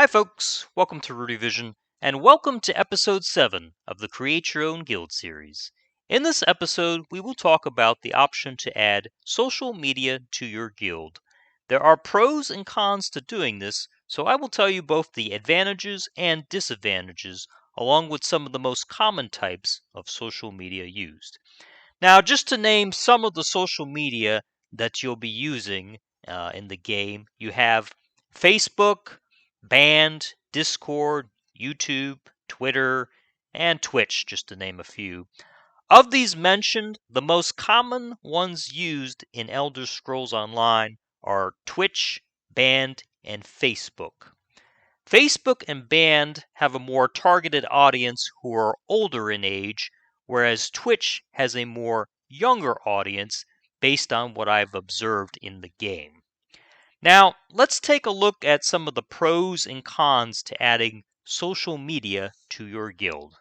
Hi, folks. Welcome to Rudy Vision, and welcome to episode 7 of the Create Your Own Guild series. In this episode, we will talk about the option to add social media to your guild. There are pros and cons to doing this, so I will tell you both the advantages and disadvantages, along with some of the most common types of social media used. Now, just to name some of the social media that you'll be using in the game, you have Facebook, Band, Discord, YouTube, Twitter, and Twitch, just to name a few. Of these mentioned, the most common ones used in Elder Scrolls Online are Twitch, Band, and Facebook. Facebook and Band have a more targeted audience who are older in age, whereas Twitch has a more younger audience based on what I've observed in the game. Now, let's take a look at some of the pros and cons to adding social media to your guild.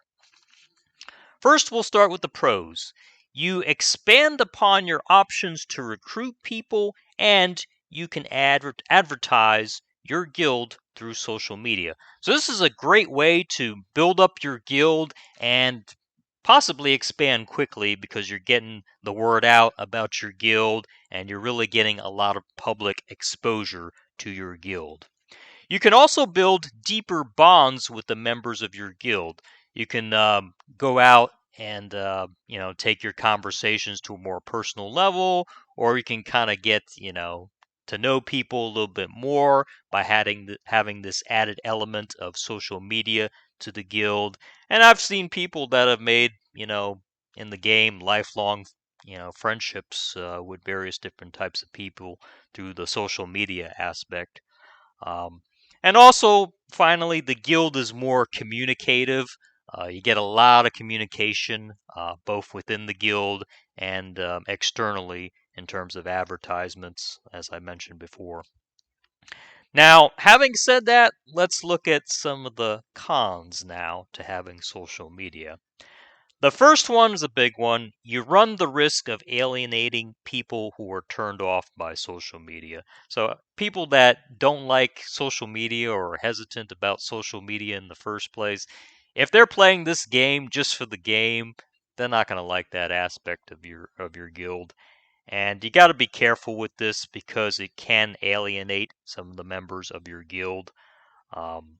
First, we'll start with the pros. You expand upon your options to recruit people, and you can advertise your guild through social media. So this is a great way to build up your guild and possibly expand quickly because you're getting the word out about your guild and you're really getting a lot of public exposure to your guild. You can also build deeper bonds with the members of your guild. You can go out and take your conversations to a more personal level, or you can kind of get to know people a little bit more by having this added element of social media to the guild. And I've seen people that have made in the game lifelong friendships with various different types of people through the social media aspect. Um, and also, finally, the guild is more communicative. You get a lot of communication, both within the guild and externally in terms of advertisements, as I mentioned before. Now, having said that, let's look at some of the cons now to having social media. The first one is a big one. You run the risk of alienating people who are turned off by social media. So, people that don't like social media or are hesitant about social media in the first place, if they're playing this game just for the game, they're not going to like that aspect of your guild. And you got to be careful with this because it can alienate some of the members of your guild. Um,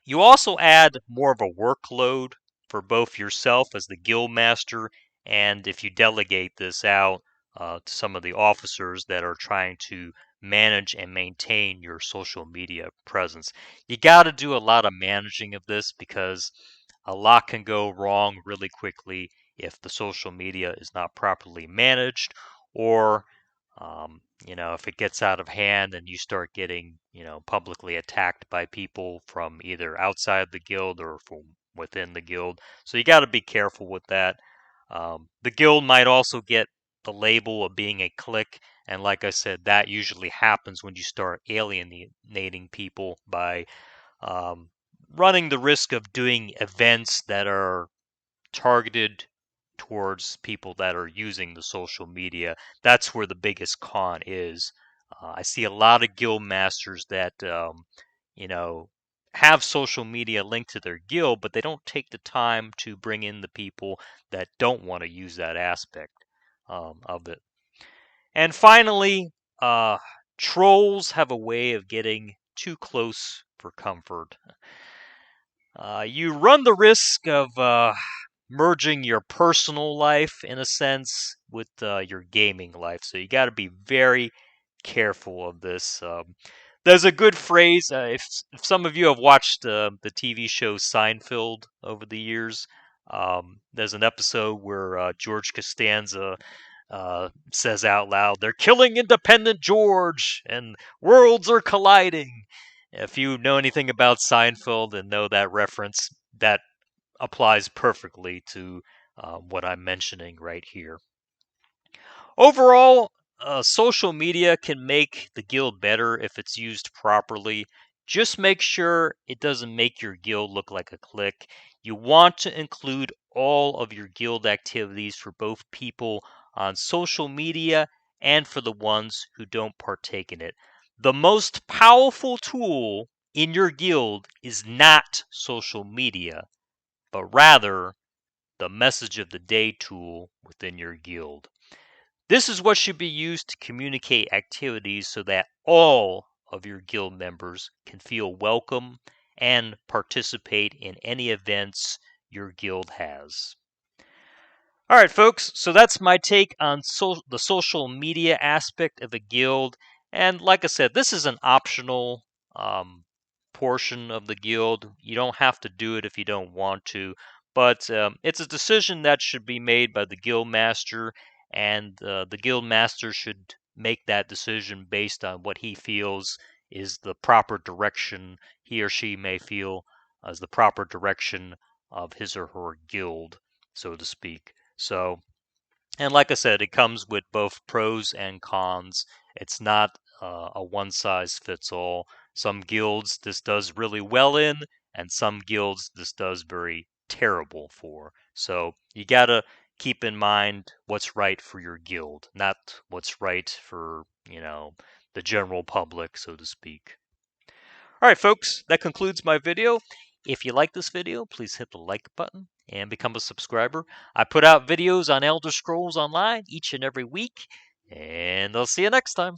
you also add more of a workload for both yourself as the guild master and if you delegate this out to some of the officers that are trying to manage and maintain your social media presence. You got to do a lot of managing of this because a lot can go wrong really quickly if the social media is not properly managed or if it gets out of hand and you start getting, publicly attacked by people from either outside the guild or from within the guild. So you got to be careful with that. The guild might also get the label of being a clique. And like I said, that usually happens when you start alienating people by um, running the risk of doing events that are targeted towards people that are using the social media. That's where the biggest con is. I see a lot of guild masters that, you know, have social media linked to their guild, but they don't take the time to bring in the people that don't want to use that aspect of it. And finally, uh, trolls have a way of getting too close for comfort. You run the risk of merging your personal life, in a sense, with your gaming life. So you got to be very careful of this. There's a good phrase. If some of you have watched the TV show Seinfeld over the years, there's an episode where George Costanza says out loud, "They're killing independent George, and worlds are colliding." If you know anything about Seinfeld and know that reference, that applies perfectly to what I'm mentioning right here. Overall, social media can make the guild better if it's used properly. Just make sure it doesn't make your guild look like a clique. You want to include all of your guild activities for both people on social media and for the ones who don't partake in it. The most powerful tool in your guild is not social media, but rather the message of the day tool within your guild. This is what should be used to communicate activities so that all of your guild members can feel welcome and participate in any events your guild has. All right, folks, so that's my take on the social media aspect of a guild. And like I said, this is an optional portion of the guild. You don't have to do it if you don't want to, but it's a decision that should be made by the guild master, and the guild master should make that decision based on what he feels is the proper direction he or she may feel as the proper direction of his or her guild, so to speak. So, and like I said, it comes with both pros and cons. It's not a one size fits all. Some guilds this does really well in, and some guilds this does very terrible for. So, you gotta keep in mind what's right for your guild, not what's right for, the general public, so to speak. All right, folks, that concludes my video. If you like this video, please hit the like button and become a subscriber. I put out videos on Elder Scrolls Online each and every week, and I'll see you next time.